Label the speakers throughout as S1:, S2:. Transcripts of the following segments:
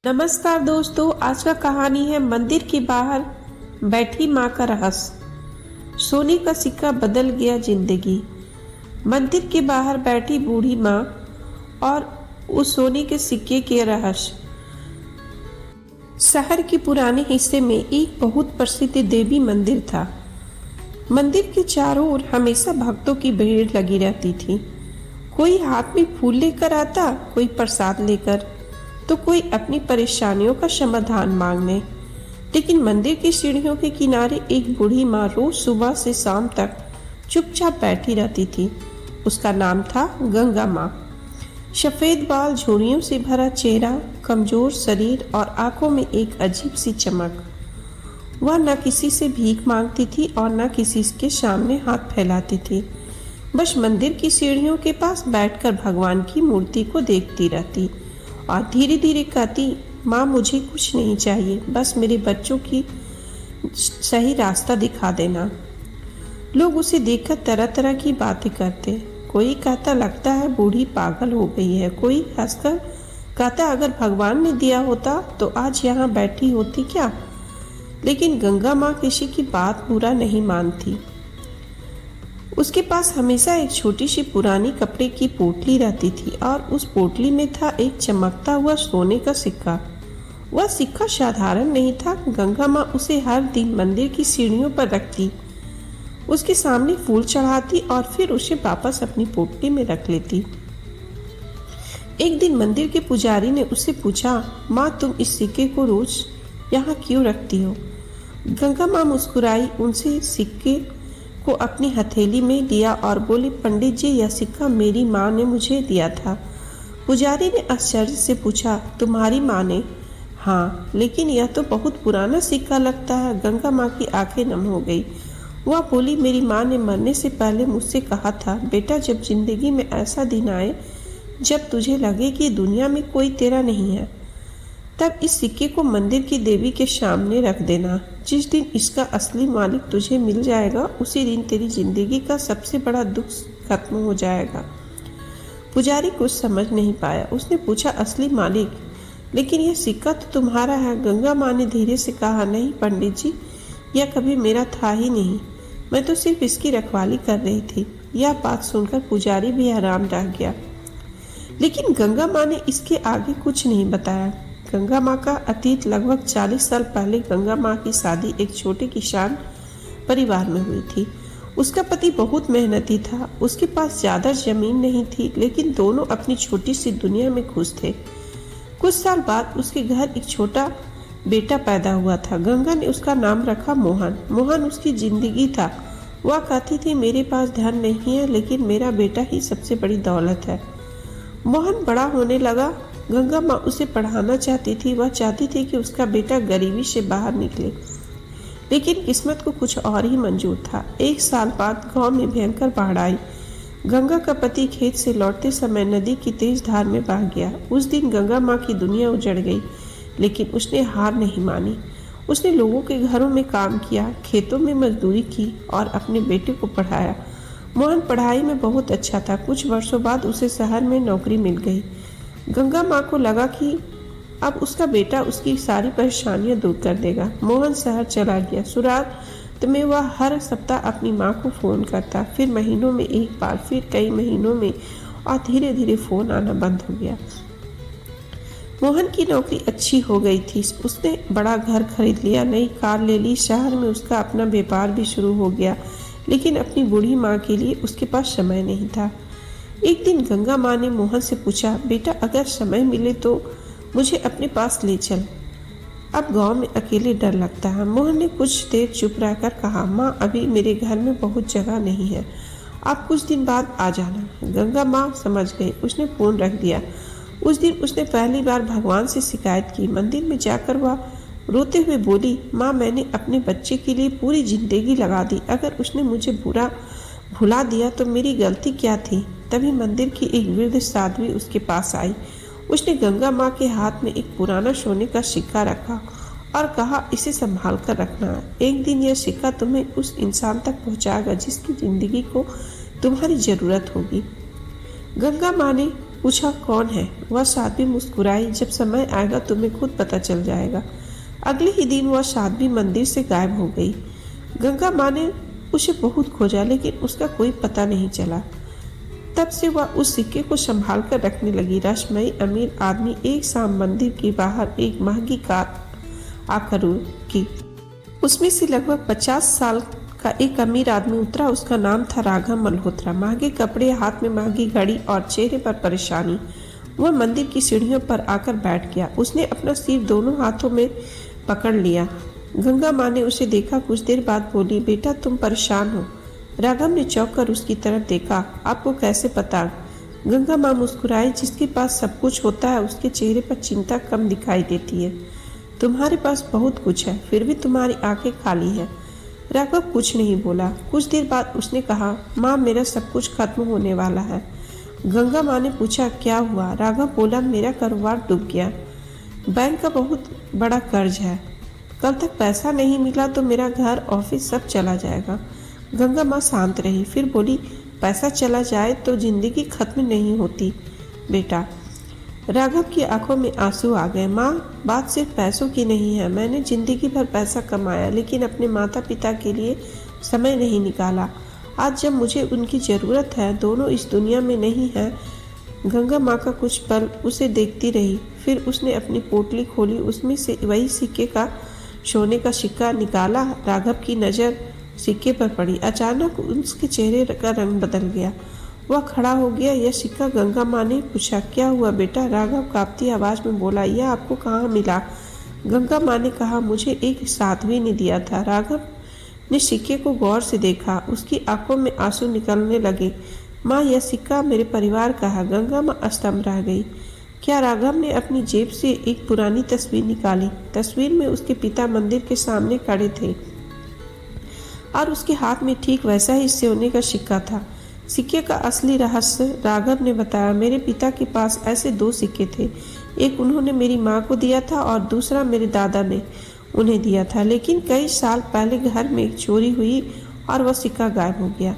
S1: नमस्कार दोस्तों, आज का कहानी है मंदिर के बाहर बैठी माँ का रहस्य। सोने का सिक्का बदल गया जिंदगी। मंदिर के बाहर बैठी बूढ़ी माँ और उस सोने के सिक्के के रहस्य। शहर के पुराने हिस्से में एक बहुत प्रसिद्ध देवी मंदिर था। मंदिर के चारों ओर हमेशा भक्तों की भीड़ लगी रहती थी। कोई हाथ में फूल लेकर आता, कोई प्रसाद लेकर, तो कोई अपनी परेशानियों का समाधान मांगने। लेकिन मंदिर की सीढ़ियों के किनारे एक बूढ़ी माँ रोज सुबह से शाम तक चुपचाप बैठी रहती थी। उसका नाम था गंगा माँ। सफेद बाल, झुर्रियों से भरा चेहरा, कमजोर शरीर और आंखों में एक अजीब सी चमक। वह न किसी से भीख मांगती थी और न किसी के सामने हाथ फैलाती थी। बस मंदिर की सीढ़ियों के पास बैठकर भगवान की मूर्ति को देखती रहती और धीरे धीरे कहती, माँ मुझे कुछ नहीं चाहिए, बस मेरे बच्चों की सही रास्ता दिखा देना। लोग उसे देखकर तरह तरह की बातें करते। कोई कहता लगता है बूढ़ी पागल हो गई है, कोई हंसकर कहता अगर भगवान ने दिया होता तो आज यहाँ बैठी होती क्या। लेकिन गंगा माँ किसी की बात बुरा नहीं मानती। उसके पास हमेशा एक छोटी सी पुरानी कपड़े की पोटली रहती थी और उस पोटली में था एक चमकता हुआ सोने का सिक्का। वह सिक्का साधारण नहीं था। गंगा माँ उसे हर दिन मंदिर की सीढ़ियों पर रखती, उसके सामने फूल चढ़ाती और फिर उसे वापस अपनी पोटली में रख लेती। एक दिन मंदिर के पुजारी ने उससे पूछा, माँ तुम इस सिक्के को रोज यहाँ क्यों रखती हो। गंगा माँ मुस्कुराई, उनसे सिक्के को अपनी हथेली में लिया और बोली, पंडित जी यह सिक्का मेरी माँ ने मुझे दिया था। पुजारी ने आश्चर्य से पूछा, तुम्हारी माँ ने? हाँ, लेकिन यह तो बहुत पुराना सिक्का लगता है। गंगा माँ की आंखें नम हो गई। वह बोली, मेरी माँ ने मरने से पहले मुझसे कहा था, बेटा जब जिंदगी में ऐसा दिन आए जब तुझे लगे कि दुनिया में कोई तेरा नहीं है, तब इस सिक्के को मंदिर की देवी के सामने रख देना। जिस दिन इसका असली मालिक तुझे मिल जाएगा उसी दिन तेरी जिंदगी का सबसे बड़ा दुख खत्म हो जाएगा। पुजारी कुछ समझ नहीं पाया। उसने पूछा, असली मालिक? लेकिन यह सिक्का तो तुम्हारा है। गंगा माँ ने धीरे से कहा, नहीं पंडित जी, यह कभी मेरा था ही नहीं। मैं तो सिर्फ इसकी रखवाली कर रही थी। यह बात सुनकर पुजारी भी हैरान रह गया। लेकिन गंगा माँ ने इसके आगे कुछ नहीं बताया। गंगा माँ का अतीत लगभग 40 साल पहले गंगा माँ की शादी एक छोटे किसान परिवार में हुई थी। उसका पति बहुत मेहनती था। उसके पास ज़्यादा जमीन नहीं थी, लेकिन दोनों अपनी छोटी सी दुनिया में खुश थे। कुछ साल बाद उसके घर एक छोटा बेटा पैदा हुआ था। गंगा ने उसका नाम रखा मोहन। मोहन उसकी जिंदगी था। वह कहती थी, मेरे पास धन नहीं है, लेकिन मेरा बेटा ही सबसे बड़ी दौलत है। मोहन बड़ा होने लगा। गंगा माँ उसे पढ़ाना चाहती थी। वह चाहती थी कि उसका बेटा गरीबी से बाहर निकले, लेकिन किस्मत को कुछ और ही मंजूर था। एक साल बाद गांव में भयंकर बाढ़ आई। गंगा का पति खेत से लौटते समय नदी की तेज धार में बह गया। उस दिन गंगा माँ की दुनिया उजड़ गई, लेकिन उसने हार नहीं मानी। उसने लोगों के घरों में काम किया, खेतों में मजदूरी की और अपने बेटे को पढ़ाया। मोहन पढ़ाई में बहुत अच्छा था। कुछ वर्षों बाद उसे शहर में नौकरी मिल गई। गंगा माँ को लगा कि अब उसका बेटा उसकी सारी परेशानियां दूर कर देगा। मोहन शहर चला गया। शुरुआत में वह हर सप्ताह अपनी माँ को फ़ोन करता, फिर महीनों में एक बार, फिर कई महीनों में, और धीरे धीरे फ़ोन आना बंद हो गया। मोहन की नौकरी अच्छी हो गई थी। उसने बड़ा घर खरीद लिया, नई कार ले ली। शहर में उसका अपना व्यापार भी शुरू हो गया, लेकिन अपनी बूढ़ी माँ के लिए उसके पास समय नहीं था। एक दिन गंगा माँ ने मोहन से पूछा, बेटा अगर समय मिले तो मुझे अपने पास ले चल, अब गांव में अकेले डर लगता है। मोहन ने कुछ देर चुप रहकर कहा, माँ अभी मेरे घर में बहुत जगह नहीं है, आप कुछ दिन बाद आ जाना। गंगा माँ समझ गई। उसने फोन रख दिया। उस दिन उसने पहली बार भगवान से शिकायत की। मंदिर में जाकर वह रोते हुए बोली, माँ मैंने अपने बच्चे के लिए पूरी जिंदगी लगा दी, अगर उसने मुझे भुला दिया तो मेरी गलती क्या थी। तभी मंदिर की एक वृद्ध साध्वी उसके पास आई। उसने गंगा माँ के हाथ में एक पुराना सोने का सिक्का रखा और कहा, इसे संभाल कर रखना। एक दिन यह सिक्का तुम्हें उस इंसान तक पहुँचाएगा जिसकी जिंदगी को तुम्हारी जरूरत होगी। गंगा माँ ने पूछा कौन है। वह साध्वी मुस्कुराई, जब समय आएगा तुम्हें खुद पता चल जाएगा। अगले ही दिन वह साध्वी मंदिर से गायब हो गई। गंगा माँ ने उसे बहुत खोजा लेकिन उसका कोई पता नहीं चला। तब से वह उस सिक्के को संभाल कर रखने लगी। रश्मई अमीर आदमी एक शाम मंदिर के बाहर एक महंगी कार आकर रुकी। उसमें से लगभग 50 साल का एक अमीर आदमी उतरा। उसका नाम था राघव मल्होत्रा। महंगे कपड़े, हाथ में महंगी घड़ी और चेहरे पर परेशानी। वह मंदिर की सीढ़ियों पर आकर बैठ गया। उसने अपना सिर दोनों हाथों में पकड़ लिया। गंगा माँ ने उसे देखा। कुछ देर बाद बोली, बेटा तुम परेशान हो। राघव ने चौंक कर उसकी तरफ देखा। आपको कैसे पता? गंगा माँ मुस्कुराई, जिसके पास सब कुछ होता है उसके चेहरे पर चिंता कम दिखाई देती है। तुम्हारे पास बहुत कुछ है, फिर भी तुम्हारी आंखें खाली है। राघव कुछ नहीं बोला। कुछ देर बाद उसने कहा, माँ मेरा सब कुछ खत्म होने वाला है। गंगा माँ ने पूछा, क्या हुआ? राघव बोला, मेरा कारोबार डूब गया। बैंक का बहुत बड़ा कर्ज है। कल तक पैसा नहीं मिला तो मेरा घर, ऑफिस सब चला जाएगा। गंगा माँ शांत रही, फिर बोली, पैसा चला जाए तो जिंदगी खत्म नहीं होती बेटा। राघव की आंखों में आंसू आ गए। माँ, बात सिर्फ पैसों की नहीं है। मैंने जिंदगी भर पैसा कमाया लेकिन अपने माता पिता के लिए समय नहीं निकाला। आज जब मुझे उनकी ज़रूरत है, दोनों इस दुनिया में नहीं है। गंगा माँ का कुछ पल उसे देखती रही, फिर उसने अपनी पोटली खोली। उसमें से वही सिक्के का सोने का सिक्का निकाला। राघव की नज़र सिक्के पर पड़ी। अचानक उसके चेहरे का रंग बदल गया। वह खड़ा हो गया। यह सिक्का? गंगा माँ ने पूछा। क्या हुआ बेटा? राघव कांपती आवाज में बोला, यह आपको कहाँ मिला? गंगा माँ ने कहा, मुझे एक साध्वी ने दिया था। राघव ने सिक्के को गौर से देखा। उसकी आंखों में आंसू निकलने लगे। माँ, यह सिक्का मेरे परिवार का है। गंगा माँ अस्तंभ रह गई। क्या? राघव ने अपनी जेब से एक पुरानी तस्वीर निकाली। तस्वीर में उसके पिता मंदिर के सामने खड़े थे और उसके हाथ में ठीक वैसा ही सोने का सिक्का था। सिक्के का असली रहस्य राघव ने बताया, मेरे पिता के पास ऐसे 2 सिक्के थे। एक उन्होंने मेरी माँ को दिया था और दूसरा मेरे दादा ने उन्हें दिया था। लेकिन कई साल पहले घर में चोरी हुई और वह सिक्का गायब हो गया।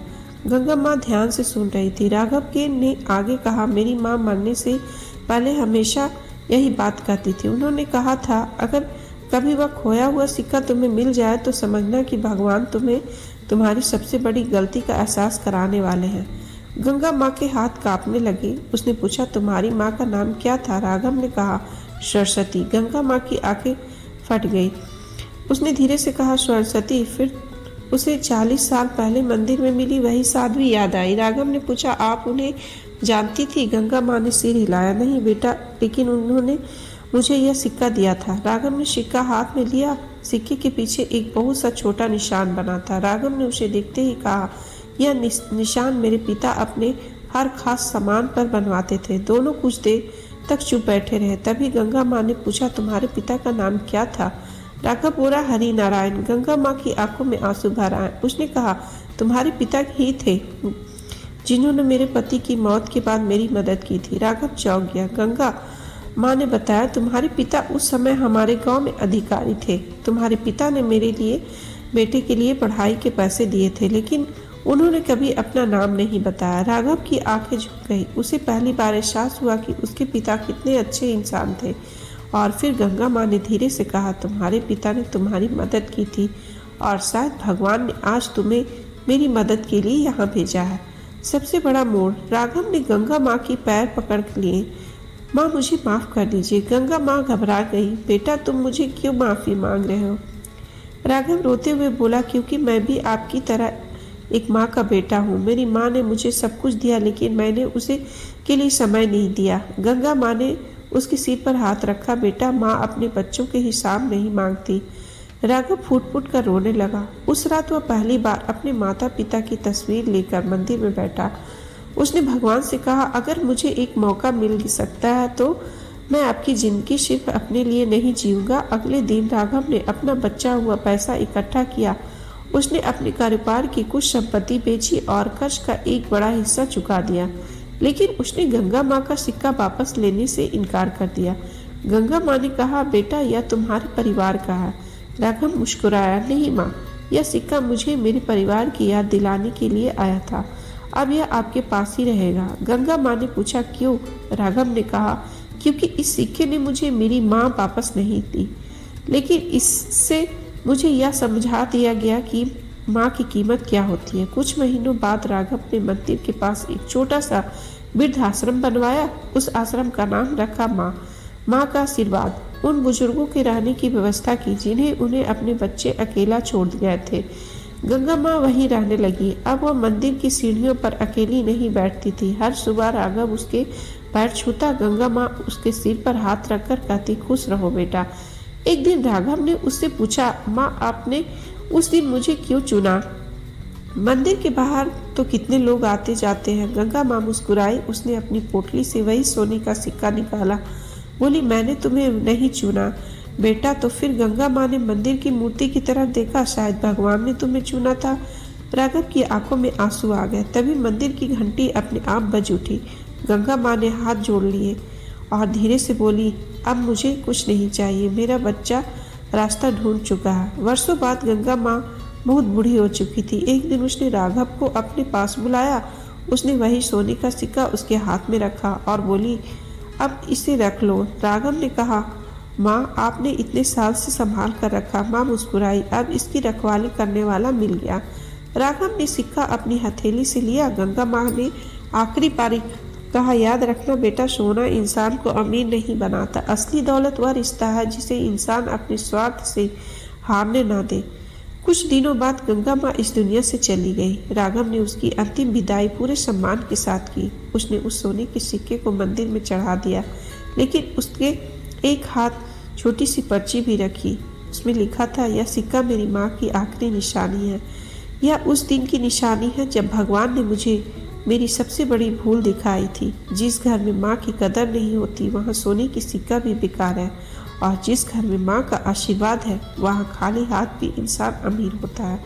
S1: गंगा माँ ध्यान से सुन रही थी। राघव के ने आगे कहा, मेरी माँ मरने से पहले हमेशा यही बात कहती थी। उन्होंने कहा था, अगर कभी वह खोया हुआ सिक्का तुम्हें मिल जाए तो समझना कि भगवान तुम्हें तुम्हारी सबसे बड़ी गलती का एहसास कराने वाले हैं। गंगा माँ के हाथ कांपने लगे। उसने पूछा, तुम्हारी माँ का नाम क्या था? राघव ने कहा, सरस्वती। गंगा माँ की आंखें फट गई। उसने धीरे से कहा, सरस्वती? फिर उसे 40 साल पहले मंदिर में मिली वही साध्वी याद आई। राघव ने पूछा, आप उन्हें जानती थी? गंगा माँ ने सिर हिलाया। नहीं बेटा, लेकिन उन्होंने मुझे यह सिक्का दिया था। राघव ने सिक्का हाथ में लिया। सिक्के के पीछे एक बहुत सा छोटा निशान बना था। राघव ने उसे देखते ही कहा, यह निशान मेरे पिता अपने हर खास सामान पर बनवाते थे। दोनों कुछ देर तक चुप बैठे रहे। तभी गंगा माँ ने पूछा, तुम्हारे पिता का नाम क्या था? राघव बोला, हरि नारायण। गंगा माँ की आंखों में आंसू भर आए। उसने कहा, तुम्हारे पिता ही थे जिन्होंने मेरे पति की मौत के बाद मेरी मदद की थी। राघव चौंक गया। गंगा माँ ने बताया, तुम्हारे पिता उस समय हमारे गांव में अधिकारी थे। तुम्हारे पिता ने मेरे लिए, बेटे के लिए पढ़ाई के पैसे दिए थे, लेकिन उन्होंने कभी अपना नाम नहीं बताया। राघव की आंखें झुक गई। उसे पहली बार एहसास हुआ कि उसके पिता कितने अच्छे इंसान थे। और फिर गंगा माँ ने धीरे से कहा, तुम्हारे पिता ने तुम्हारी मदद की थी और शायद भगवान ने आज तुम्हें मेरी मदद के लिए यहाँ भेजा है। सबसे बड़ा मोड़। राघव ने गंगा माँ की पैर पकड़ लिए। माँ, मुझे माफ़ कर दीजिए। गंगा माँ घबरा गई। बेटा, तुम मुझे क्यों माफ़ी मांग रहे हो? राघव रोते हुए बोला, क्योंकि मैं भी आपकी तरह एक माँ का बेटा हूँ। मेरी माँ ने मुझे सब कुछ दिया लेकिन मैंने उसे के लिए समय नहीं दिया। गंगा माँ ने उसके सिर पर हाथ रखा। बेटा, माँ अपने बच्चों के हिसाब नहीं मांगती। राघव फूट फूट कर रोने लगा। उस रात वह पहली बार अपने माता पिता की तस्वीर लेकर मंदिर में बैठा। उसने भगवान से कहा, अगर मुझे एक मौका मिल सकता है तो मैं आपकी ज़िंदगी सिर्फ अपने लिए नहीं जीऊँगा। अगले दिन राघव ने अपना बचा हुआ पैसा इकट्ठा किया। उसने अपने कारोबार की कुछ संपत्ति बेची और कर्ज का एक बड़ा हिस्सा चुका दिया, लेकिन उसने गंगा माँ का सिक्का वापस लेने से इनकार कर दिया। गंगा माँ ने कहा, बेटा, यह तुम्हारे परिवार का है। राघव मुस्कुराया, नहीं माँ, यह सिक्का मुझे मेरे परिवार की याद दिलाने के लिए आया था। अब यह आपके पास ही रहेगा। गंगा माँ ने पूछा, क्यों? राघव ने कहा, क्योंकि इस सिक्के ने मुझे मेरी माँ वापस नहीं दी, लेकिन इससे मुझे यह समझा दिया गया कि माँ की कीमत क्या होती है। कुछ महीनों बाद राघव ने मंदिर के पास एक छोटा सा वृद्ध आश्रम बनवाया। उस आश्रम का नाम रखा माँ। माँ का आशीर्वाद। उन बुजुर्गों के रहने की व्यवस्था की जिन्हें उन्हें अपने बच्चे अकेला छोड़ गए थे। गंगा माँ वहीं रहने लगी। अब वह मंदिर की सीढ़ियों पर अकेली नहीं बैठती थी। हर सुबह राघव उसके पैर छूता। गंगा माँ उसके सिर पर हाथ रखकर कहती, खुश रहो बेटा। एक दिन राघव ने उससे पूछा, माँ आपने उस दिन मुझे क्यों चुना? मंदिर के बाहर तो कितने लोग आते जाते हैं। गंगा माँ मुस्कुराई। उसने अपनी पोटली से वही सोने का सिक्का निकाला। बोली, मैंने तुम्हें नहीं चुना बेटा। तो फिर गंगा माँ ने मंदिर की मूर्ति की तरफ देखा। शायद भगवान ने तुम्हें चुना था। राघव की आंखों में आंसू आ गए। तभी मंदिर की घंटी अपने आप बज उठी। गंगा माँ ने हाथ जोड़ लिए और धीरे से बोली, अब मुझे कुछ नहीं चाहिए। मेरा बच्चा रास्ता ढूंढ चुका है। वर्षों बाद गंगा माँ बहुत बूढ़ी हो चुकी थी। एक दिन उसने राघव को अपने पास बुलाया। उसने वही सोने का सिक्का उसके हाथ में रखा और बोली, अब इसे रख लो। राघव ने कहा, माँ आपने इतने साल से संभाल कर रखा। माँ मुस्कुराई। अब इसकी रखवाली करने वाला मिल गया। राघव ने सिक्का अपनी हथेली से लिया। गंगा माँ ने आखिरी बारी कहा, याद रखना बेटा, सोना इंसान को अमीर नहीं बनाता। असली दौलत वह रिश्ता है जिसे इंसान अपने स्वार्थ से हारने ना दे। कुछ दिनों बाद गंगा माँ इस दुनिया से चली गई। राघव ने उसकी अंतिम विदाई पूरे सम्मान के साथ की। उसने उस सोने के सिक्के को मंदिर में चढ़ा दिया, लेकिन उसके एक हाथ छोटी सी पर्ची भी रखी। उसमें लिखा था, यह सिक्का मेरी माँ की आखिरी निशानी है। यह उस दिन की निशानी है जब भगवान ने मुझे मेरी सबसे बड़ी भूल दिखाई थी। जिस घर में माँ की कदर नहीं होती वहाँ सोने की सिक्का भी बेकार है, और जिस घर में माँ का आशीर्वाद है वहाँ खाली हाथ भी इंसान अमीर होता है।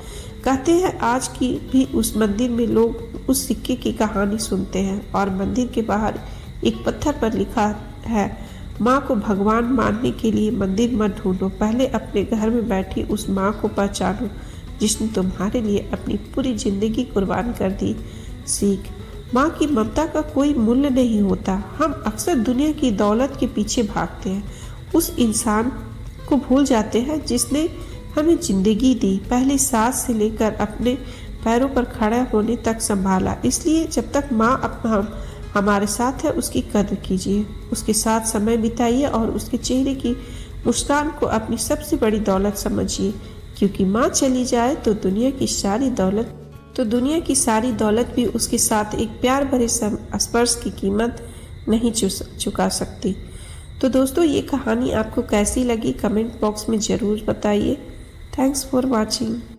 S1: कहते हैं आज की भी उस मंदिर में लोग उस सिक्के की कहानी सुनते हैं, और मंदिर के बाहर एक पत्थर पर लिखा है, माँ को भगवान मानने के लिए मंदिर मत ढूंढो, पहले अपने घर में बैठी उस माँ को पहचानो जिसने तुम्हारे लिए अपनी पूरी जिंदगी कुर्बान कर दी। सीख, माँ की ममता का कोई मूल्य नहीं होता। हम अक्सर दुनिया की दौलत के पीछे भागते हैं, उस इंसान को भूल जाते हैं जिसने हमें जिंदगी दी, पहली सांस से लेकर अपने पैरों पर खड़ा होने तक संभाला। इसलिए जब तक माँ अपना हमारे साथ है उसकी कदर कीजिए, उसके साथ समय बिताइए और उसके चेहरे की मुस्कान को अपनी सबसे बड़ी दौलत समझिए, क्योंकि माँ चली जाए तो दुनिया की सारी दौलत भी उसके साथ एक प्यार भरे स्पर्श की कीमत नहीं चुका सकती। तो दोस्तों, ये कहानी आपको कैसी लगी कमेंट बॉक्स में ज़रूर बताइए। Thanks for watching.